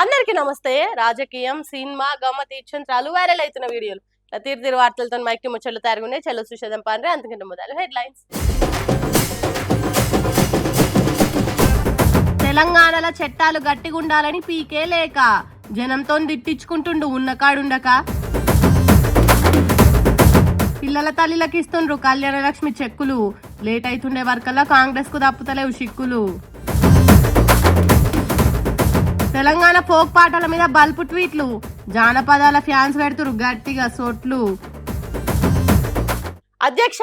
అందరికీ నమస్తే. రాజకీయం, సినిమా, గమ్మత్ ఇచ్చంత్రాలు వైరల్ అవుతున్న వీడియోలు తీరు వార్తలతో మైక్కి ముచ్చట్లు తయారుగున్నాయి. చలో చూసేద్దాం పాండ్రే. అంతకంటే మొదలు హెడ్లైన్స్. తెలంగాణలో చట్టాలు గట్టిగుండాలని పీకే లేక జనంతో దిట్టించుకుంటుండు ఉన్న కాడుండక. పిల్లల తల్లిలకి ఇస్తుండ్రు కళ్యాణ లక్ష్మి చెక్కులు. లేట్ అవుతుండే వరకల్లా కాంగ్రెస్ కు తప్పుతలేవు చిక్కులు. తెలంగాణ ఫోక్ పాటల మీద బల్పు ట్వీట్లు. జానపదాల ఫ్యాన్స్ పెడుతురు గట్టిగా సోట్లు. అధ్యక్ష,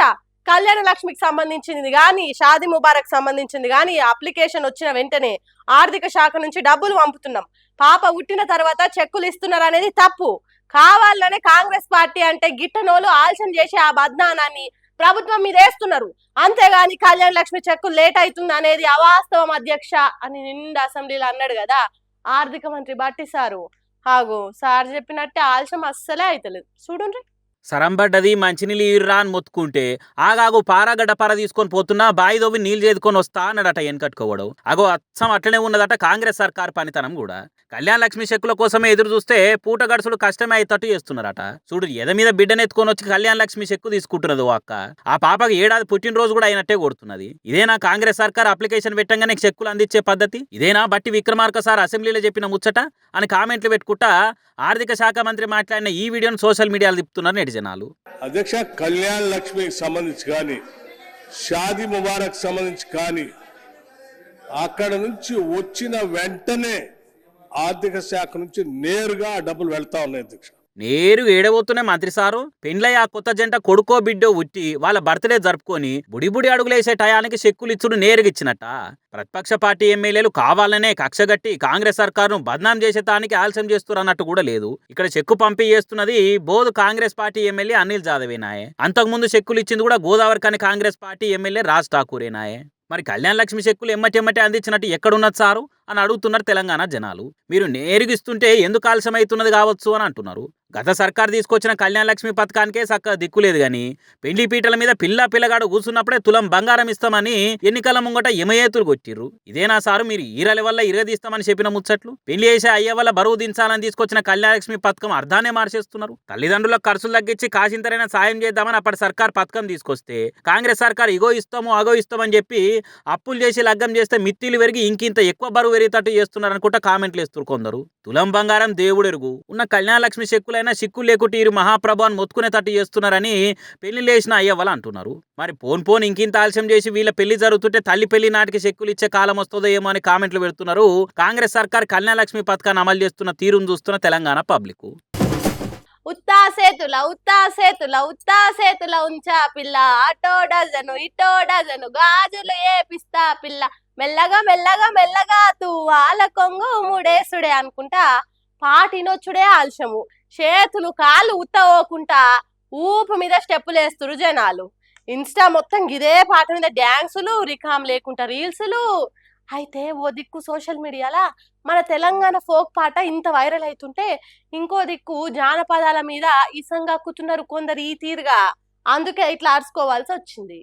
కళ్యాణ లక్ష్మికి సంబంధించింది గాని, షాదీ ముబారక్ సంబంధించింది గాని అప్లికేషన్ వచ్చిన వెంటనే ఆర్థిక శాఖ నుంచి డబ్బులు పంపుతున్నాం. పాప పుట్టిన తర్వాత చెక్కులు ఇస్తున్నారు అనేది తప్పు. కావాలనే కాంగ్రెస్ పార్టీ అంటే గిట్టనోలు ఆలస్యం చేసి ఆ బద్నానాన్ని ప్రభుత్వం మీద వేస్తున్నారు. అంతేగాని కళ్యాణ లక్ష్మి చెక్కులు లేట్ అవుతుంది అనేది అవాస్తవం అధ్యక్ష అని నిండు అసెంబ్లీలో అన్నాడు కదా ఆర్థిక మంత్రి బట్టి సారు. హాగో సార్ చెప్పినట్టే ఆలస్యం అస్సలే అయితలేదు. చూడండి. సరంబడ్డది మంచినీళ్ళు ఇర్రా అని మొత్తుకుంటే ఆగాగు పారాగడ్డ పార తీసుకొని పోతున్నా బాయి దోవి నీళ్ళు చేదుకొని వస్తా అన్నాడట వెనకట్టుకోవడం. అగో అచ్చం అట్లనే ఉన్నదట కాంగ్రెస్ సర్కార్ పనితనం కూడా. కళ్యాణ లక్ష్మి చెక్కుల కోసమే ఎదురు చూస్తే పూట గడుసుడు కష్టమే అయ్యేటట్టు చేస్తున్నారట. చూడు, ఎద మీద బిడ్డనెత్తుకొని వచ్చి కళ్యాణ లక్ష్మి చెక్కు తీసుకుంటున్నది అక్క. ఆ పాపకి ఏడాది పుట్టినరోజు కూడా అయినట్టే కొడుతున్నది. ఇదేనా కాంగ్రెస్ సర్కార్ అప్లికేషన్ పెట్టంగానే చెక్కులు అందించే పద్ధతి? ఇదేనా బట్టి విక్రమార్క సార్ అసెంబ్లీలో చెప్పిన ముచ్చట అని కామెంట్లు పెట్టుకుంటా ఆర్థిక శాఖ మంత్రి మాట్లాడిన ఈ వీడియోను సోషల్ మీడియాలో తిప్పుతున్నారు నెటిజనాలు. అధ్యక్ష, కళ్యాణ లక్ష్మికి సంబంధించి కానీ, షాదీ ముబారక్ సంబంధించి కానీ అక్కడ నుంచి వచ్చిన వెంటనే ఆర్థిక శాఖ నుంచి నేరుగా డబ్బులు వెళ్తా ఉన్నాయి అధ్యక్ష. నేరు ఏడబోతున్నాయి మంత్రి సారు. పెండ్లయ్య కొత్త జంట కొడుకో బిడ్డో ఉట్టి వాళ్ళ బర్త్డే జరుపుకొని బుడి అడుగులేసే టయానికి చెక్కులు ఇచ్చుడు నేరుగా ఇచ్చినట్ట. ప్రతిపక్ష పార్టీ ఎమ్మెల్యేలు కావాలనే కక్షగట్టి కాంగ్రెస్ సర్కారును బద్నాం చేసేటానికి ఆలస్యం చేస్తున్నారు అన్నట్టు కూడా లేదు. ఇక్కడ చెక్కు పంపిణీ చేస్తున్నది బోధు కాంగ్రెస్ పార్టీ ఎమ్మెల్యే అనిల్ జాదవేనాయే. అంతకుముందు చెక్కులు ఇచ్చింది కూడా గోదావరి కాని కాంగ్రెస్ పార్టీ ఎమ్మెల్యే రాజ్ ఠాకూరేనాయే. మరి కళ్యాణ లక్ష్మి చెక్కులు ఎమ్మటి అందించినట్టు ఎక్కడున్నది సారు అని అడుగుతున్నారు తెలంగాణ జనాలు. మీరు నేరుగిస్తుంటే ఎందుకు ఆలస్యం అవుతున్నది కావచ్చు అని అంటున్నారు. గత సర్కార్ తీసుకొచ్చిన కళ్యాణ లక్ష్మి పథకానికే చక్కగా దిక్కులేదు గాని పెండ్లి పీటల మీద పిల్లగాడు కూర్చున్నప్పుడే తులం బంగారం ఇస్తామని ఎన్నికల ముంగట ఎమయేతులు కొట్టిర్రు. ఇదేనా సారు మీరు ఈరల వల్ల ఇరగదీస్తామని చెప్పిన ముచ్చట్లు? పెళ్లి చేసే అయ్య వల్ల బరువు దించాలని తీసుకొచ్చిన కళ్యాణ లక్ష్మి పథకం అర్థానే మార్చేస్తున్నారు. తల్లిదండ్రులకు ఖర్చులు తగ్గించి కాసింతరైనా సాయం చేద్దామని అప్పటి సర్కార్ పథకం తీసుకొస్తే కాంగ్రెస్ సర్కార్ ఇగో ఇస్తాము అగో ఇస్తామని చెప్పి అప్పులు చేసి లగ్గం చేస్తే మిత్తిలు పెరిగి ఇంకింత ఎక్కువ బరువు పెరిగేటట్టు చేస్తున్నారు అనుకుంటా కామెంట్లు వేస్తున్నారు కొందరు. తులం బంగారం దేవుడెరుగు. ఉన్న కళ్యాణ లక్ష్మి చెక్కులైనా సిక్కులు లేకుంటే ఇరు మహాప్రభు అని మొత్తుకునేటట్టు చేస్తున్నారని పెళ్లి లేచిన అయ్యవ్వలు అంటున్నారు. మరి పోన్ ఇంకింత ఆలస్యం చేసి వీళ్ళ పెళ్లి జరుగుతుంటే తల్లి పెళ్లి నాటికి చెక్కులు ఇచ్చే కాలం వస్తుందో ఏమో అని కామెంట్లు పెడుతున్నారు. కాంగ్రెస్ సర్కార్ కళ్యాణ లక్ష్మి పథకాన్ని అమలు చేస్తున్న తీరును చూస్తున్న తెలంగాణ పబ్లిక్. ఉత్తాసేతుల ఉంచా పిల్ల, అటో డజను ఇటో డజను గాజులు ఏపిస్తా పిల్ల, మెల్లగా తువ్వాల కొంగు ముడేసుడే అనుకుంటా పాటినొచ్చుడే ఆలస్యము. చేతులు కాళ్ళు ఉత్తవోకుంటా ఊపు మీద స్టెప్పులు వేస్తురు జనాలు. ఇన్స్టా మొత్తం ఇదే పాట మీద డ్యాన్సులు, రికామ్ లేకుండా రీల్సులు. అయితే ఓ దిక్కు సోషల్ మీడియాలో మన తెలంగాణ ఫోక్ పాట ఇంత వైరల్ అవుతుంటే ఇంకో దిక్కు జానపదాల మీద ఇసంగక్కుతున్నారు కొందరు ఈ తీరుగా. అందుకే ఇట్లా అరుచుకోవాల్సి వచ్చింది.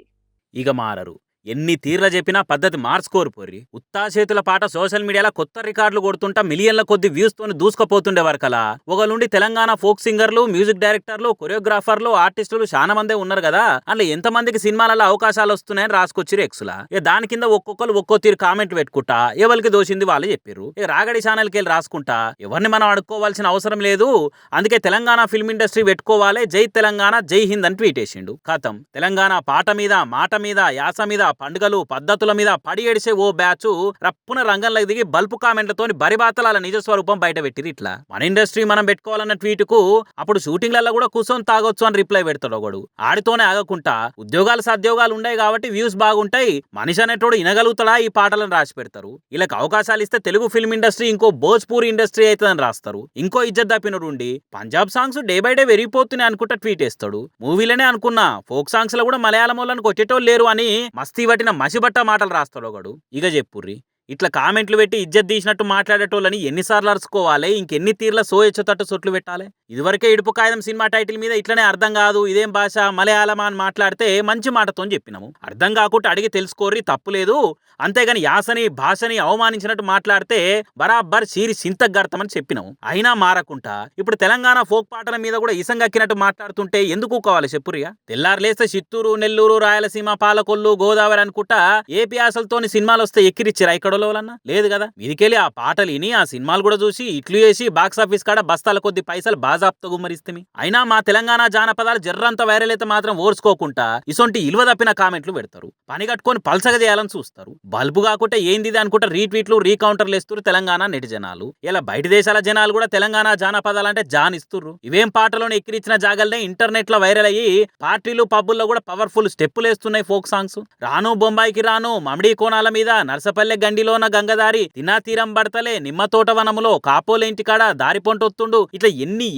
ఇక మారరు. ఎన్ని తీర్ల చెప్పినా పద్ధతి మార్చుకోరు పోర్రి. ఉత్తాచేతుల పాట సోషల్ మీడియాలో కొత్త రికార్డులు కొడుతుంటా మిలియన్ల కొద్ది వ్యూస్ తోని దూసుకుపోతుండే వరకలా ఒకళ్ళుండి తెలంగాణ ఫోక్ సింగర్లు, మ్యూజిక్ డైరెక్టర్లు, కొరియోగ్రాఫర్లు, ఆర్టిస్టులు చాలా మందే ఉన్నారు కదా. అందులో ఎంతమందికి సినిమాలలో అవకాశాలు వస్తున్నాయని రాసుకొచ్చిరు ఎక్సులా. ఇక దాని కింద ఒక్కొక్కరు ఒక్కో తీరు కామెంట్ పెట్టుకుంటా ఎవరికి దోషింది వాళ్ళు చెప్పారు. ఇక రాగడి ఛానల్కి వెళ్ళి రాసుకుంటా ఎవరిని మనం అడుక్కోవాల్సిన అవసరం లేదు, అందుకే తెలంగాణ ఫిల్మ్ ఇండస్ట్రీ పెట్టుకోవాలి, జై తెలంగాణ జై హింద్ అని ట్వీట్ చేసిండు. ఖతం. తెలంగాణ పాట మీద, మాట మీద, యాస మీద, పండుగలు పద్ధతుల మీద పడి ఏడిసే ఓ బ్యాచ్ రప్పున రంగంలోకి దిగి బల్పు కామెంట్లతోని బరిబాతల నిజ స్వరూపం బయట పెట్టిరు. ఇట్లా మన ఇండస్ట్రీ మనం పెట్టుకోవాలన్న ట్వీట్ కు అప్పుడు షూటింగ్లలో కూడా కూర్చొని తాగొచ్చు అని రిప్లై పెడతాడు ఒకడు. ఆడితోనే ఆగకుండా ఉద్యోగాలు సద్యోగాలు ఉన్నాయి కాబట్టి వ్యూస్ బాగుంటాయి, మనిషి అనేటోడు వినగలుగుతాడా ఈ పాటలను రాసి పెడతారు. వీళ్ళకి అవకాశాలు ఇస్తే తెలుగు ఫిల్మ్ ఇండస్ట్రీ ఇంకో భోజ్పూరి ఇండస్ట్రీ అవుతుందని రాస్తారు. ఇంకో ఇజ్జత్ తప్పినోడు ఉండి Punjab songs day by day పెరిగిపోతున్నాయి అనుకుంటా ట్వీట్ వేస్తాడు. మూవీలనే అనుకున్నా ఫోక్ సాంగ్స్ లో కూడా మలయాళం వాళ్ళని కొట్టేటోళ్ళు లేరు అని మస్తీ పట్టిన మసిబట్ట మాటలు రాస్తాడు ఒకడు. ఇక చెప్పుర్రి ఇట్లా కామెంట్లు పెట్టి ఇజ్జత్ తీసినట్టు మాట్లాడేటోళ్ళని ఎన్నిసార్లు అరుచుకోవాలి, ఇంకెన్ని తీర్ల సోయచ్చతట్టు సొట్లు పెట్టాలి. ఇదివరకే ఇడుపు కాగితం సినిమా టైటిల్ మీద ఇట్లనే అర్థం కాదు, ఇదేం భాష మలయాళమా అని మాట్లాడితే మంచి మాటతో చెప్పినాము. అర్థం కాకుండా అడిగి తెలుసుకోర్రి, తప్పులేదు. అంతేగాని యాసని భాషని అవమానించినట్టు మాట్లాడితే బరాబర్ సీరి సింతగడతామని చెప్పినాము. అయినా మారకుంటా ఇప్పుడు తెలంగాణ ఫోక్ పాటల మీద కూడా ఇసంగక్కినట్టు మాట్లాడుతుంటే ఎందుకు కావాలి చెప్పురియా? తెల్లారులేస్తే చిత్తూరు, నెల్లూరు, రాయలసీమ, పాలకొల్లు, గోదావరి అనుకుంటా ఏపీ ఆశలతోని సినిమాలు వస్తే ఎక్కిరిచ్చిరా ఇక్కడోళ్ళన్నా? లేదు కదా. మీదికెళ్ళి ఆ పాటలు విని ఆ సినిమాలు కూడా చూసి ఇట్లు చేసి బాక్సాఫీస్ కాడ బస్తాల కొద్ది పైసలు బాజాప్తో గుమ్మరిస్తే అయినా మా తెలంగాణ జానపదాలు జర్రంత వైరల్ అయితే మాత్రం ఓర్చుకోకుండా ఇసొంటి ఇలువ తప్పిన కామెంట్లు పెడతారు. పని కట్టుకొని పల్సగా చేయాలని చూస్తారు. బల్బు కాకుంటే ఏంది అనుకుంటా రీట్వీట్లు రీకౌంటర్లు ఇస్తారు తెలంగాణ నెటి జనాలు. ఇలా బయట దేశాల జనాలు కూడా తెలంగాణ జానపదాలంటే జాన్ ఇస్తుర్రు. ఇవేం పాటలోని ఎక్కిరిచిన జాగల్నే ఇంటర్నెట్ లో వైరల్ అయ్యి పార్టీలు పబ్బుల్లో కూడా పవర్ఫుల్ స్టెప్పులు వేస్తున్నాయి ఫోక్ సాంగ్స్. రాను బొంబాయికి రాను, మమిడి కోణాల మీద, నర్సపల్లె గండిలోన గంగదారి, తినా తీరం బడతలే, నిమ్మ తోట వనములో, కాపోలే ఇంటికాడ, దారి పొంటొత్తుండు, ఇట్లా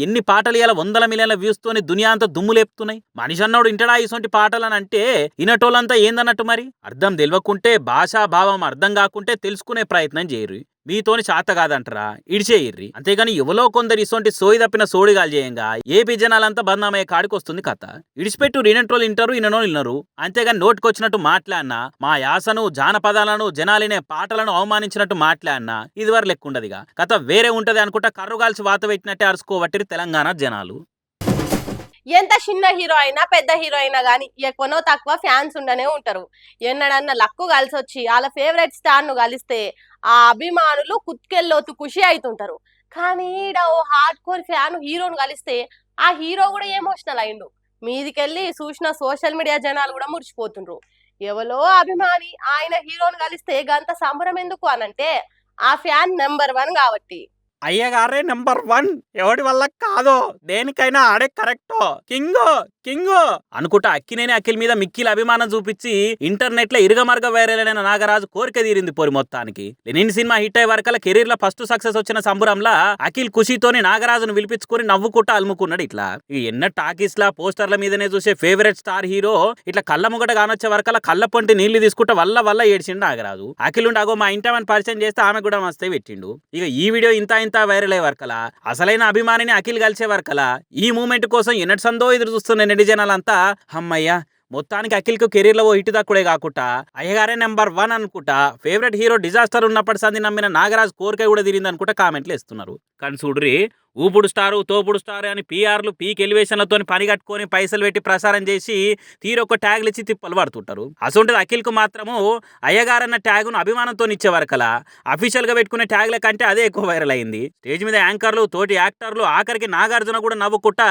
ఎన్ని పాటలు ఇలా 100 మిలియన్ల వ్యూస్ తోని దునియా అంతా దుమ్ము లేపుతున్నాయి. మనిషి అన్నోడు ఇంటడా ఇసొంటి పాటలని అంటే ఇనటోళ్ళంతా ఏందన్నట్టు మరి? అర్థం తెలియకుంటే, భాషా భావం అర్థం కాకుంటే తెలుసుకునే ప్రయత్నం చేయరు. మీతోని చేత కాదంటారా ఇడిచేయిర్రి. అంతేగాని ఎవలో కొందరు ఇసొంటి సోయి తప్పిన సోడిగాలు చేయంగా ఏపీ జనాలంతా బంధమయ్యే కాడికి వస్తుంది కథ. ఇడిచిపెట్టు ఇనటోళ్ళు ఇంటారు, ఇననో ఇన్నరు. అంతేగాని నోటుకొచ్చినట్టు మాట్లాడినా, మా యాసను జానపదాలను జనాలినే పాటలను అవమానించినట్టు మాట్లాడినా ఇదివరకు లెక్కుండదిగా కథ వేరే ఉంటది అనుకుంటా కర్రుగాల్చి వాత పెట్టినట్టే అరుచుకోబట్టి తెలంగాణ జనాలు. ఎంత చిన్న హీరో అయినా పెద్ద హీరో అయినా గానీ ఎక్కువనో తక్కువ ఫ్యాన్స్ ఉండనే ఉంటారు. ఎన్నడన్నా లక్కు కలిసి వచ్చి వాళ్ళ ఫేవరెట్ స్టార్ ను కలిస్తే ఆ అభిమానులు కుత్కెళ్ళోతు ఖుషి అవుతుంటారు. కానీ ఈడ ఓ హార్డ్ కోర్ ఫ్యాన్ హీరోను కలిస్తే ఆ హీరో కూడా ఎమోషనల్ అయిండు. మీదికెళ్ళి చూసిన సోషల్ మీడియా జనాలు కూడా మురిచిపోతుండ్రు. ఎవరో అభిమాని ఆయన హీరోను కలిస్తే గంత సంబరం ఎందుకు అనంటే ఆ ఫ్యాన్ నెంబర్ 1 కాబట్టి. అయ్యగారే నెంబర్ 1 ఎవడి వల్ల కాదో, దేనికైనా ఆడే కరెక్టో, కింగు అనుకుంటా అక్కినేని అఖిల్ మీద మిక్కిల అభిమానం చూపించి ఇంటర్నెట్ లో ఇరుగమర్గ వైరల్ అయిన నాగరాజు కోరిక తీరింది పోరి మొత్తానికి. లెనిన్ సినిమా హిట్ అయ్యే వరకల కెరీర్ లో ఫస్ట్ సక్సెస్ వచ్చిన సంబరంలా అఖిల్ ఖుషితోని నాగరాజును పిలిపించుకొని నవ్వుకుంటా అలుముకున్నాడు. ఇట్లా ఎన్న టాకీస్ లా పోస్టర్ల మీదనే చూసే ఫేవరెట్ స్టార్ హీరో ఇట్లా కళ్ళ ముగట కానొచ్చే వరకల కళ్ళ పొంటి నీళ్లు తీసుకుంటా వల్ల ఏడ్చిండు నాగరాజు. అఖిల్ ఉండాగో మా ఇంటమని పరిచయం చేస్తే ఆమె కూడా మస్తే పెట్టిండు. ఇక ఈ వీడియో ఇంత వైరల్ అయ్యే వరకలా అసలైన అభిమానిని అఖిల్ కలిసే వరకలా ఈ మూమెంట్ కోసం ఎన్నటి సందో ఎదురు చూస్తున్న నెటి జనాలంతా అమ్మయ్య మొత్తానికి అఖిల్కు కెరీర్ లో ఓ హిట్ దక్కుడే కాకుండా అయ్యగారే నెంబర్ 1 అనుకుంటా ఫేవరెట్ హీరో డిజాస్టర్ ఉన్నప్పటి సంది నమ్మిన నాగరాజ్ కోరిక కూడా తీరింది అనుకుంటా కామెంట్లు ఇస్తున్నారు. కానీ చూడ్రి ఊపుడు స్టారు తోపుడు స్టారు అని పీఆర్లు పీక్ ఎలివేషన్లతో పని కట్టుకొని పైసలు పెట్టి ప్రసారం చేసి తీరొక్క ట్యాగ్లు ఇచ్చి తిప్పలు పడుతుంటారు. అసొంటిది అఖిల్కు మాత్రము అయ్యగారన్న ట్యాగును అభిమానంతో ఇచ్చే వరకలా అఫీషియల్ గా పెట్టుకునే ట్యాగ్ల కంటే అదే ఎక్కువ వైరల్ అయింది. స్టేజ్ మీద యాంకర్లు తోటి యాక్టర్లు ఆఖరికి నాగార్జున కూడా నవ్వుకుంటా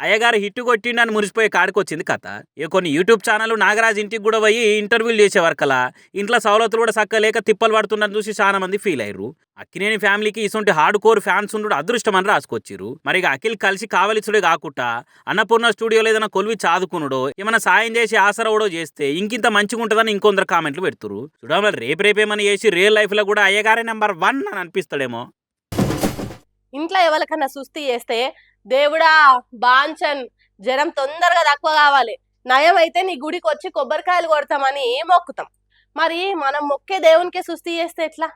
అయ్యగారు హిట్ కొట్టిండని మురిసిపోయే కాడికి వచ్చింది కథ. ఇక కొన్ని యూట్యూబ్ ఛానల్ నాగరాజ్ ఇంటికి కూడా పోయి ఇంటర్వ్యూలు చేసే వరకలా ఇంట్లో సవలతులు కూడా సక్కలేక తిప్పలు పడుతుందని చూసి చాలా మంది ఫీల్ అయ్యారు. అక్కినేని ఫ్యామిలీకి ఇసొంటి హార్డ్ కోర్ ఫ్యాన్స్ ఉండు అదృష్టం అని రాసుకొచ్చిరు. మరి అఖిల్ కలిసి కావలిసుడే కాకుండా అన్నపూర్ణ స్టూడియోలో ఏదైనా కొలివి చాదుకునుడో ఏమైనా సాయం చేసి ఆసరవడో చేస్తే ఇంకింత మంచిగా ఉంటుందని ఇంకొందరు కామెంట్లు పెడుతురు. చూడమని రేపేమని చేసి రియల్ లైఫ్ లో కూడా అయ్యగారే నెంబర్ 1 అని అనిపిస్తాడేమో. ఇంట్లో ఎవరికన్నా సుస్థి చేస్తే దేవుడా బాంచన్ జ్వరం తొందరగా తక్కువ కావాలి, నయం అయితే నీ గుడికి వచ్చి కొబ్బరికాయలు కొడతామని మొక్కుతాం. మరి మనం మొక్కే దేవునికి సుస్థి చేస్తే ఎట్లా?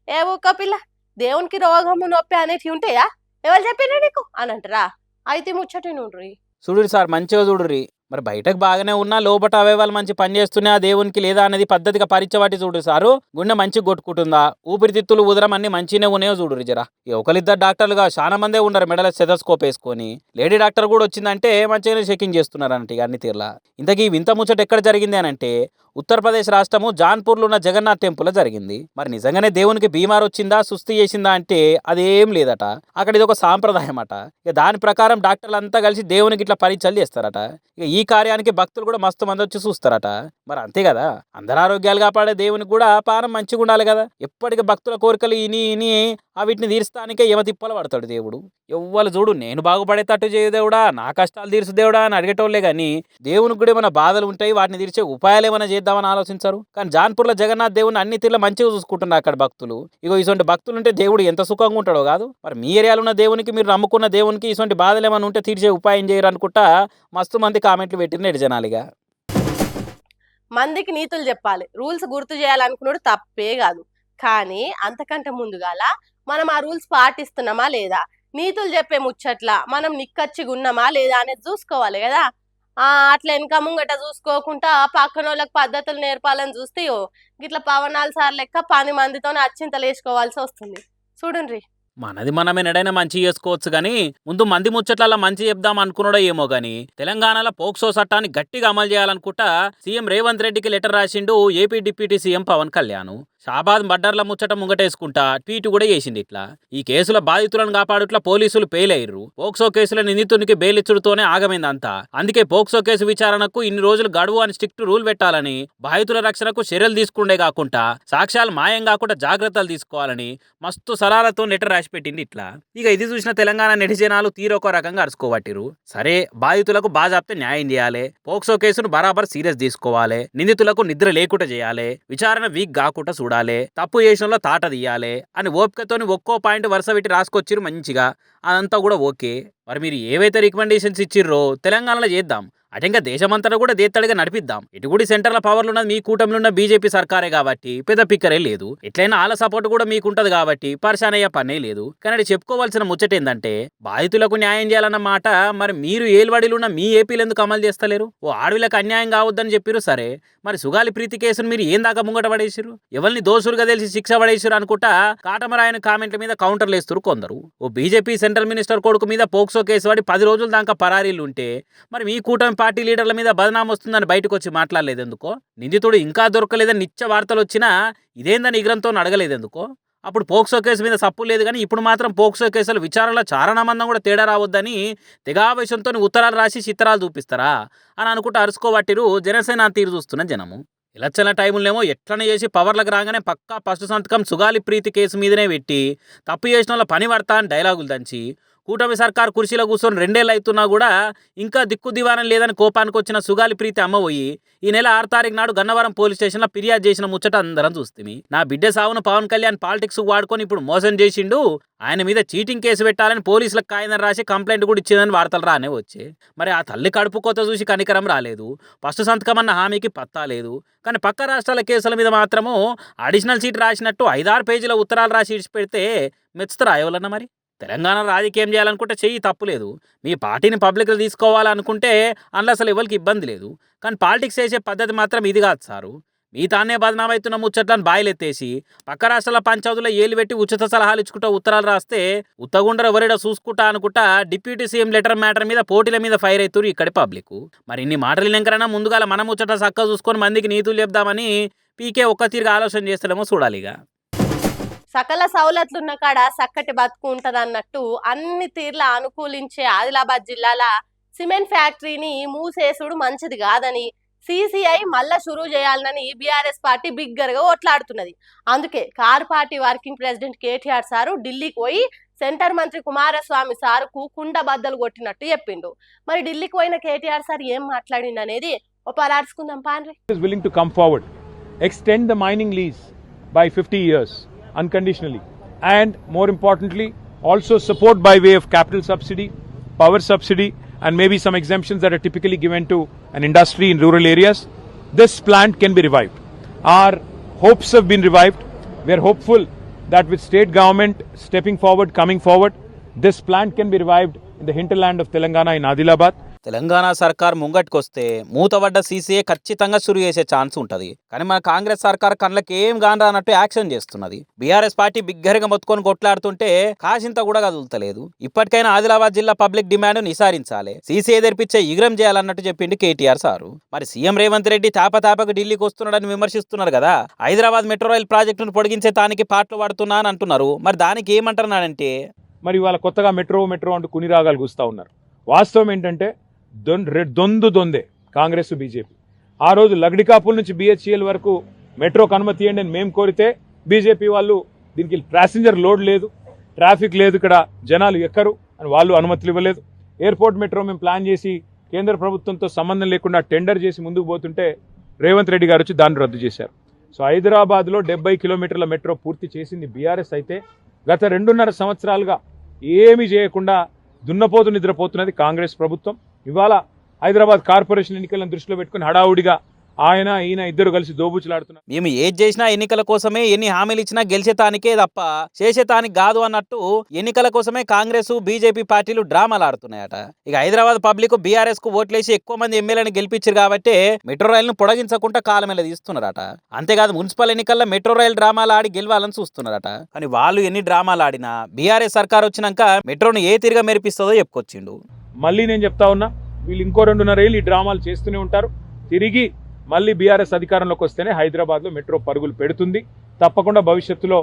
ఏ ఊక పిల్ల, దేవునికి రోగము నొప్పి అనేటివి ఉంటాయా? ఎవరు చెప్పినా నీకు అని అంటారా? అయితే ముచ్చటి నుండ్రి. చూడురి సార్ మంచిగా చూడురి. మరి బయటకు బాగానే ఉన్నా లోపట అవయవాలు మంచి పని చేస్తున్నాయి ఆ దేవునికి లేదా అనేది పద్ధతిగా పరీక్షవాటి చూడు సారు. గుండె మంచిగా కొట్టుకుంటుందా, ఊపిరితిత్తులు ఉదరం అన్ని మంచిగానే ఉన్నాయో చూడురి జరా. ఒకరిద్దరు డాక్టర్లుగా చాలా మందే ఉండరు మెడల స్టెథోస్కోప్ వేసుకొని. లేడీ డాక్టర్ కూడా వచ్చిందంటే మంచిగానే చెకింగ్ చేస్తున్నారంట అన్ని తీర్లా. ఇంతకీ వింత ముచ్చట ఎక్కడ జరిగింది అని అంటే ఉత్తరప్రదేశ్ రాష్ట్రము జాన్పూర్లో ఉన్న జగన్నాథ్ టెంపుల్ జరిగింది. మరి నిజంగానే దేవునికి బీమార్ వచ్చిందా సుస్థి చేసిందా అంటే అదేం లేదట. అక్కడ ఇది ఒక సాంప్రదాయం అట. ఇక దాని ప్రకారం డాక్టర్లు అంతా కలిసి దేవునికి ఇట్లా పరీక్షలు చేస్తారట. ఇక ఈ కార్యానికి భక్తులు కూడా మస్తు మంది వచ్చి చూస్తారట. మరి అంతే కదా, అందరు ఆరోగ్యాలు కాపాడే దేవునికి కూడా పానం మంచిగా ఉండాలి కదా. ఎప్పటికీ భక్తుల కోరికలు ఇని వీటిని తీర్చడానికే తిప్పలు పడతాడు దేవుడు. ఎవ్వరు చూడు నేను బాగుపడేటట్టు చేయు దేవుడా, నా కష్టాలు తీర్చు దేవుడా అని అడిగేటోళ్లే కానీ దేవునికి కూడా ఏమైనా బాధలు ఉంటాయి వాటిని తీర్చే ఉపాయాలు ఏమైనా చేద్దామని ఆలోచించారు. కానీ జాన్పూర్లో జగన్నాథ్ దేవుని అన్ని తీర్ల మంచిగా చూసుకుంటున్నారు అక్కడ భక్తులు. ఇగో ఇటువంటి భక్తులు ఉంటే దేవుడు ఎంత సుఖంగా ఉంటాడో కాదు. మరి మీ ఏరియాలో ఉన్న దేవునికి మీరు నమ్ముకున్న దేవునికి ఇటువంటి బాధలు ఏమైనా ఉంటే తీర్చే ఉపాయం చేయరు అనుకుంటా మస్తు మంది కామెంట్లు పెట్టిన జనాలిగా. మందికి నీతులు చెప్పాలి, రూల్స్ గుర్తు చేయాలనుకున్నాడు తప్పే కాదు. కానీ అంతకంటే ముందుగాల మనం ఆ రూల్స్ పాటిస్తున్నామా లేదా, నీతులు చెప్పే ముచ్చట్ల మనం నిక్కచ్చిగా ఉన్నామా లేదా అనేది చూసుకోవాలి కదా. అట్లా వెనక ముంగట చూసుకోకుండా పక్కన వాళ్ళకి పద్ధతులు నేర్పాలని చూస్తే గిట్లా పవనాలు సార్ లెక్క 10 మందితో అచ్చింతలు వేసుకోవాల్సి వస్తుంది. చూడండి, మనది మనం ఎన్నడైనా మంచి చేసుకోవచ్చు గానీ ముందు మంది ముచ్చట్ల మంచి చెప్దాం అనుకున్నాడో ఏమో గానీ తెలంగాణలో పోక్సో చట్టాన్ని గట్టిగా అమలు చేయాలనుకుంటా సీఎం రేవంత్ రెడ్డికి లెటర్ రాసిండు AP deputy CM Pawan Kalyan. Shabad మర్డర్ల ముచ్చట ముంగటేసుకుంటా ట్వీట్ కూడా చేసింది. ఇట్లా ఈ కేసుల బాధితులను కాపాడుట్లా పోలీసులు పేలయ్యారు. పోక్సో కేసుల నిందితునికి బెయిలిచ్చుడుతోనే ఆగమైందంతా. అందుకే పోక్సో కేసు విచారణకు ఇన్ని రోజులు గడువు అని స్ట్రిక్ట్ రూల్ పెట్టాలని, బాధితుల రక్షణకు చర్యలు తీసుకుండే కాకుండా సాక్ష్యాలు మాయం కాకుండా జాగ్రత్తలు తీసుకోవాలని మస్తు సలహాలతో లెటర్ రాసి పెట్టింది. ఇట్లా ఇక ఇది చూసిన తెలంగాణ నెటిజనాలు తీరొక రకంగా అరుచుకోబట్టిరు. సరే, బాధితులకు బాజాప్తే న్యాయం చేయాలి, పోక్సో కేసును బరాబర్ సీరియస్ తీసుకోవాలి, నిందితులకు నిద్ర లేకుండా చేయాలి, విచారణ వీక్ కాకుండా చూడాలి, తప్పు చేసినలో తాట తీయాలి అని ఓపికతోని ఒక్కో పాయింట్ వరుస పెట్టి రాసుకొచ్చిరు మంచిగా. అదంతా కూడా ఓకే. మరి మీరు ఏవైతే రికమెండేషన్స్ ఇచ్చిర్రో తెలంగాణలో చేద్దాం, అటంగా దేశమంతటా కూడా దేత్తడిగా నడిపిద్దాం. ఇటు కూడా సెంటర్ల పవర్లు ఉన్నది మీ కూటమిలో ఉన్న బీజేపీ సర్కారే కాబట్టి పెద్ద పిక్కరే లేదు. ఎట్లయినా వాళ్ళ సపోర్ట్ కూడా మీకుంటది కాబట్టి పరిశాన్ అయ్యే పనే లేదు. కానీ చెప్పుకోవాల్సిన ముచ్చట ఏంటంటే బాధితులకు న్యాయం చేయాలన్న మాట మరి మీరు ఏలువడిలో ఉన్న మీ ఏపీలు ఎందుకు అమలు చేస్తలేరు? ఓ ఆడవిలకు అన్యాయం కావద్దని చెప్పిరు, సరే మరి సుగాలి ప్రీతి కేసును మీరు ఏం దాకా ముంగట పడేసిరు? ఎవరిని దోషులుగా తెలిసి శిక్ష పడేసిరు అనుకుంటా కాటమరాయన కామెంట్ల మీద కౌంటర్లు వేస్తున్నారు కొందరు. ఓ బీజేపీ సెంట్రల్ మినిస్టర్ కొడుకు మీద పోక్సో కేసు పడి 10 రోజుల దాకా పరారీలు ఉంటే మరి మీ కూటమి పార్టీ లీడర్ల మీద బదనాం వస్తుందని బయటకు వచ్చి మాట్లాడలేదు ఎందుకో? నిందితుడు ఇంకా దొరకలేదని నిత్య వార్తలు వచ్చినా ఇదేందని ఇగ్రంతో అడగలేదు ఎందుకో? అప్పుడు పోక్సో కేసు మీద సప్పు లేదు కానీ ఇప్పుడు మాత్రం పోక్సో కేసుల విచారణలో చారణమందం కూడా తేడా రావద్దని తెగావేశంతో ఉత్తరాలు రాసి చిత్రాలు చూపిస్తారా అని అనుకుంటూ అరుచుకోబట్టిరు జనసేన తీరు చూస్తున్న జనము. ఎలక్షన్ల టైములనేమో ఎట్లనే చేసి పవర్లకు రాగానే పక్కా ఫస్ట్ సంతకం సుగాలి ప్రీతి కేసు మీదనే పెట్టి తప్పు చేసిన వాళ్ళ పని పడతా అని డైలాగులు దంచి కూటమి సర్కార్ కుర్చీలో కూర్చొని 2 ఏళ్ళు అవుతున్నా కూడా ఇంకా దిక్కు దివానం లేదని కోపానికి వచ్చిన సుగాలి ప్రీతి అమ్మ పోయి ఈ నెల 6 తారీఖు నాడు గన్నవరం పోలీస్ స్టేషన్లో ఫిర్యాదు చేసిన ముచ్చట అందరం చూస్తుంది. నా బిడ్డ సావును పవన్ కళ్యాణ్ పాలిటిక్స్ వాడుకొని ఇప్పుడు మోసం చేసిండు, ఆయన మీద చీటింగ్ కేసు పెట్టాలని పోలీసులకు కాగితం రాసి కంప్లైంట్ కూడా ఇచ్చిందని వార్తలు రానే వచ్చే. మరి ఆ తల్లి కడుపు కోత చూసి కనికరం రాలేదు, ఫస్ట్ సంతకం అన్న హామీకి పత్తా లేదు. కానీ పక్క రాష్ట్రాల కేసుల మీద మాత్రము అడిషనల్ సీట్ రాసినట్టు 5-6 పేజీల ఉత్తరాలు రాసి ఇడిచిపెడితే మెచ్చుతారా ఎవరన్నా? మరి తెలంగాణ రాజకీయం చేయాలనుకుంటే చెయ్యి తప్పులేదు, మీ పార్టీని పబ్లిక్లో తీసుకోవాలనుకుంటే అందులో అసలు ఎవరికి ఇబ్బంది లేదు. కానీ పాలిటిక్స్ చేసే పద్ధతి మాత్రం ఇది కాదు సారు. మీ తానే బదనామవుతున్న ముచ్చట్లను బాయిలెత్తేసి పక్క రాష్ట్రాల పంచాయతీలో ఏలు పెట్టి ఉచిత సలహాలు ఇచ్చుకుంటూ ఉత్తరాలు రాస్తే ఉత్తగుండరు ఎవరైనా చూసుకుంటా అనుకుంటా డిప్యూటీ సీఎం లెటర్ మ్యాటర్ మీద పోటీల మీద ఫైర్ అవుతారు ఇక్కడి పబ్లిక్. మరి ఇన్ని మాటలు ఇంకరైనా ముందుగా మన ముచ్చట చక్కగా చూసుకొని మందికి నీతులు చెప్దామని పీకే ఒక్క తీరుగా ఆలోచన చేస్తాడేమో చూడాలిగా. సకల సౌలతులున్న కాడ చక్కటి బతుకు ఉంటది అన్నట్టు అన్ని తీర్ల అనుకూలించే ఆదిలాబాద్ జిల్లాల సిమెంట్ ఫ్యాక్టరీని మూసేసుడు మంచిది కాదని సిసిఐ మళ్ళా షురూ చేయాలని బీఆర్ఎస్ పార్టీ బిగ్గరగా ఓట్లాడుతున్నది. అందుకే car party working president KTR sir ఢిల్లీకి పోయి సెంటర్ మంత్రి కుమారస్వామి సారుకు కుండ బద్దలు కొట్టినట్టు చెప్పిండు. మరి ఢిల్లీకి పోయిన కేటీఆర్ సార్ ఏం మాట్లాడిండు అనేది పలార్చుకుందాం పాండ్రి. willing to come forward, extend the mining lease by 50 years unconditionally, and more importantly also support by way of capital subsidy, power subsidy, and maybe some exemptions that are typically given to an industry in rural areas. This plant can be revived. Our hopes have been revived. We are hopeful that with state government stepping forward, coming forward, this plant can be revived in the hinterland of Telangana in Adilabad. Telangana సర్కార్ ముంగట్టుకొస్తే మూతబడ్డ CCA ఖచ్చితంగా సురు చేసే chance ఉంటుంది. కానీ మన కాంగ్రెస్ సర్కార్ కళ్ళకి ఏం గానరా అన్నట్టు యాక్షన్ చేస్తున్నది. బీఆర్ఎస్ పార్టీ బిగ్గరగా మొత్తుకొని కొట్లాడుతుంటే కాసింత కూడా కదులుతలేదు. ఇప్పటికైనా ఆదిలాబాద్ జిల్లా పబ్లిక్ డిమాండ్ నిసారించాలి, సీసీఏ తెరిపించే ఇగ్రం చేయాలన్నట్టు చెప్పిండు కేటీఆర్ సారు. మరి సీఎం రేవంత్ రెడ్డి తాపతాపకు ఢిల్లీకి వస్తున్నాడని విమర్శిస్తున్నారు కదా. హైదరాబాద్ మెట్రో రైల్ ప్రాజెక్టును పొడిగించే దానికి పాటలు పడుతున్నా అని అంటున్నారు. మరి దానికి ఏమంటున్నాడంటే మరి వాళ్ళ కొత్తగా మెట్రో అంటూ కుని రాగాలు కూస్తూ ఉన్నారు. వాస్తవం ఏంటంటే దొందే కాంగ్రెస్ బీజేపీ. ఆ రోజు లగ్డికాపూల్ నుంచి బిహెచ్ఎల్ వరకు మెట్రోకి అనుమతి ఇవ్వండి అని మేము కోరితే బీజేపీ వాళ్ళు దీనికి ప్యాసింజర్ లోడ్ లేదు, ట్రాఫిక్ లేదు, ఇక్కడ జనాలు ఎక్కరు అని వాళ్ళు అనుమతులు ఇవ్వలేదు. ఎయిర్పోర్ట్ మెట్రో మేము ప్లాన్ చేసి కేంద్ర ప్రభుత్వంతో సంబంధం లేకుండా టెండర్ చేసి ముందుకు పోతుంటే రేవంత్ రెడ్డి గారు వచ్చి దాన్ని రద్దు చేశారు. సో హైదరాబాద్లో 70 కిలోమీటర్ల మెట్రో పూర్తి చేసింది బీఆర్ఎస్ అయితే గత 2.5 సంవత్సరాలుగా ఏమీ చేయకుండా దున్నపోతు నిద్రపోతున్నది కాంగ్రెస్ ప్రభుత్వం. ఇవాళ హైదరాబాద్ కార్పొరేషన్ ఎన్నికలను దృష్టిలో పెట్టుకుని హడావుడిగా ఈయన ఇద్దరు కలిసి దోబుచ్చులాడుతున్నారు. మేము ఏది చేసినా ఎన్నికల కోసమే, ఎన్ని హామీలు ఇచ్చినా గెలిచేతానికే తప్ప చేసేతానికి కాదు అన్నట్టు ఎన్నికల కోసమే కాంగ్రెస్ బీజేపీ పార్టీలు డ్రామాలు ఆడుతున్నాయట. ఇక హైదరాబాద్ పబ్లిక్ బీఆర్ఎస్ కు ఓట్లేసి ఎక్కువ మంది ఎమ్మెల్యేలను గెలిపించారు కాబట్టి మెట్రో రైలును పొడిగించకుండా కాలమేళ తీస్తున్నారట. అంతేకాదు మున్సిపల్ ఎన్నికల్లో మెట్రో రైలు డ్రామాలు ఆడి గెలవాలని చూస్తున్నారట. కానీ వాళ్ళు ఎన్ని డ్రామాలు ఆడినా బీఆర్ఎస్ సర్కార్ వచ్చినాక మెట్రోను ఏ తీరుగా మెరిపిస్తుందో చెప్పుకొచ్చిండు. మళ్ళీ నేను చెప్తా ఉన్నా, వీళ్ళు ఇంకో 2.5 ఏళ్ళు ఈ డ్రామాలు చేస్తూనే ఉంటారు. తిరిగి మళ్ళీ బీఆర్ఎస్ అధికారంలోకి వస్తేనే హైదరాబాద్లో మెట్రో పరుగులు పెడుతుంది. తప్పకుండా భవిష్యత్తులో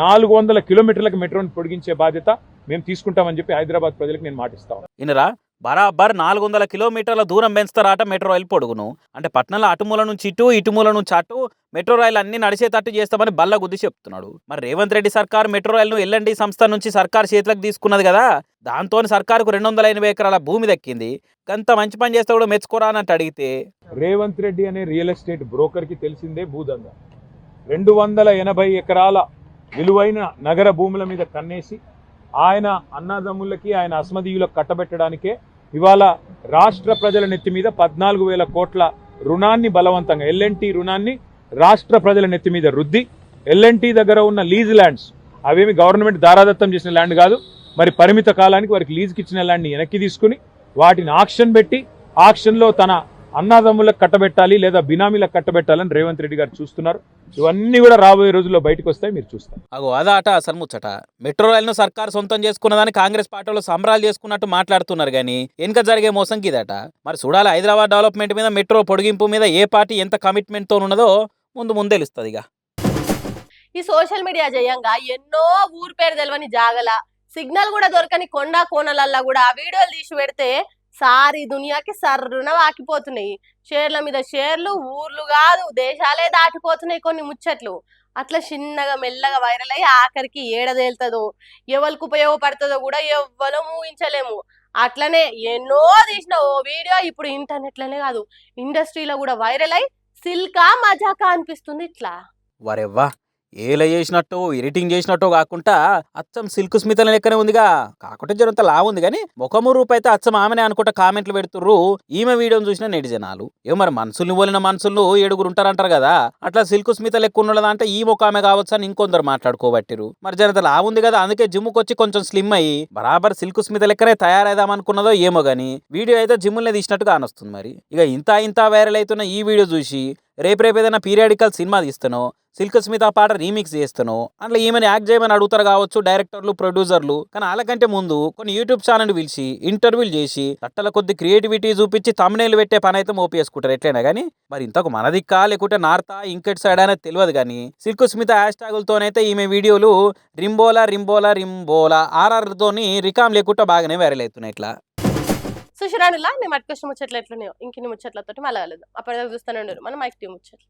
400 కిలోమీటర్లకు మెట్రోని పొడిగించే బాధ్యత మేము తీసుకుంటామని చెప్పి హైదరాబాద్ ప్రజలకు నేను మాటిస్తాను. ఇనరా బరాబర్ 400 కిలోమీటర్ల దూరం పెంచుతారట మెట్రో రైలు పొడుగును. అంటే పట్నంలో అటుమూల నుంచి ఇటుమూల నుంచి అటు మెట్రో రైలు అన్ని నడిచేటట్టు చేస్తామని బల్ల గుద్ది చెప్తున్నాడు. మరి రేవంత్ రెడ్డి సర్కార్ మెట్రో రైలును ఎల్ఎన్డి సంస్థ నుంచి సర్కార్ చేతులకు తీసుకున్నది కదా, దాంతో సర్కారుకు 280 ఎకరాల భూమి దక్కింది. అంత మంచి పని చేస్తే కూడా మెచ్చుకోరా అన్నట్టు అడిగితే రేవంత్ రెడ్డి అనే రియల్ ఎస్టేట్ బ్రోకర్కి తెలిసిందే భూదంద. 280 ఎకరాల విలువైన నగర భూముల మీద కన్నేసి ఆయన అన్నదమ్ములకి, ఆయన అస్మదీయులకు కట్టబెట్టడానికే ఇవాళ రాష్ట్ర ప్రజల నెత్తి మీద 14,000 కోట్ల రుణాన్ని బలవంతంగా ఎల్ఎన్టీ రుణాన్ని రాష్ట్ర ప్రజల నెత్తి మీద రుద్ది, ఎల్ఎన్టీ దగ్గర ఉన్న లీజ్ ల్యాండ్స్ అవేమి గవర్నమెంట్ దారాదత్తం చేసిన ల్యాండ్ కాదు, మరి పరిమిత కాలానికి వారికి లీజ్కి ఇచ్చిన ల్యాండ్ని వెనక్కి తీసుకుని వాటిని ఆక్షన్ పెట్టి ఆక్షన్లో తన అన్నదమ్ములకు కట్టబెట్టాలి లేదా బినామీలకు కట్టబెట్టాలని రేవంత్ రెడ్డి గారు చూస్తున్నారు. ఇవన్నీ కూడా రాబోయే రోజుల్లో బయటకు వస్తాయి, మీరు చూస్తారు. అగో అదాట అసలు ముచ్చట. మెట్రో రైలును సర్కార్ సొంతం చేసుకున్నదని కాంగ్రెస్ పార్టీలో సంబరాలు చేసుకున్నట్టు మాట్లాడుతున్నారు కానీ వెనుక జరిగే మోసం కిదట. మరి చూడాలి హైదరాబాద్ డెవలప్మెంట్ మీద, మెట్రో పొడిగింపు మీద ఏ పార్టీ ఎంత కమిట్మెంట్తో ఉన్నదో ముందు తెలుస్తుంది. ఇక ఈ సోషల్ మీడియా జయంగా ఎన్నో ఊరు పేరు తెలియని జాగల సిగ్నల్ కూడా దొరకని కొండ కోనలల్లా కూడా ఆ వీడియోలు తీసి పెడితే సారీ దునియాకి సర్రున వాకిపోతున్నాయి. షేర్ల మీద షేర్లు, ఊర్లు కాదు దేశాలే దాటిపోతున్నాయి కొన్ని ముచ్చట్లు. అట్లా చిన్నగా మెల్లగా వైరల్ అయ్యి ఆఖరికి ఏడదేళ్తుందో ఎవరికి ఉపయోగపడుతుందో కూడా ఎవ్వరూ ఊహించలేము. అట్లనే ఎన్నో తీసిన ఓ వీడియో ఇప్పుడు ఇంటర్నెట్లోనే కాదు ఇండస్ట్రీలో కూడా వైరల్ అయ్యి సిల్కా మజాకా అనిపిస్తుంది. ఇట్లా వరెవ్వా ఏల చేసినట్టు ఎడిటింగ్ చేసినట్టు కాకుండా అచ్చం సిల్క్ స్మితల లెక్కనే ఉందిగా. కాకుంటే జరంత లా ఉంది కానీ ముఖము రూపైతే అచ్చం ఆమెనే అనుకుంటా కామెంట్లు పెడుతుర్రు ఈమె వీడియోని చూసిన నెటిజనాలు. ఏమో మరి మనుషుల్ని పోలిన మనుషులు 7 ఉంటారంటారు కదా, అట్లా సిల్క్ స్మిత లెక్క ఉన్నదంటే ఈ ముఖ ఆమె కావచ్చు అని ఇంకొందరు మాట్లాడుకోబట్టిరు. మరి జరంత లా ఉంది కదా, అందుకే జిమ్కి వచ్చి కొంచెం స్లిమ్ అయ్యి బరాబర్ సిల్క్ స్మిత లెక్కనే తయారైదాం అనుకున్నదో ఏమో గానీ వీడియో అయితే జిమ్లనే తీసినట్టుగా అనొస్తుంది. మరి ఇక ఇంత వైరల్ అవుతున్న ఈ వీడియో చూసి రేపు ఏదైనా పీరియాడికల్ సినిమా తీస్తానో సిల్క్ స్మిత పాట రీమిక్స్ చేస్తానో అట్లా ఈమెను యాక్ట్ చేయమని అడుగుతారు కావచ్చు డైరెక్టర్లు, ప్రొడ్యూసర్లు. కానీ వాళ్ళకంటే ముందు కొన్ని యూట్యూబ్ ఛానల్ పిలిచి ఇంటర్వ్యూలు చేసి తట్టల కొద్ది క్రియేటివిటీ చూపించి తమ్నేలు పెట్టే పని అయితే మోపేసుకుంటారు ఎట్లయినా కానీ. మరి ఇంతకు మనదిక్కా లేకుంటే నార్తా ఇంకెట్ సైడ్ అనేది తెలియదు కానీ సిల్క్ స్మిత హ్యాష్ ట్యాగులతోనైతే ఈమె వీడియోలు రింబోలా ఆర్ఆర్తోని రికామ్ లేకుండా బాగానే వైరల్ అవుతున్నాయి. ఇట్లా సుషరానులా నేను మట్టుకొచ్చిన ముచ్చట్లు ఎట్లున్నాయో ఇంకిన్ని ముచ్చట్లతో మళ్ళీ కలుద్దాం. అప్పటిదాకా చూస్తూనే ఉండరు మన మైక్ టీవీ ముచ్చట్లు.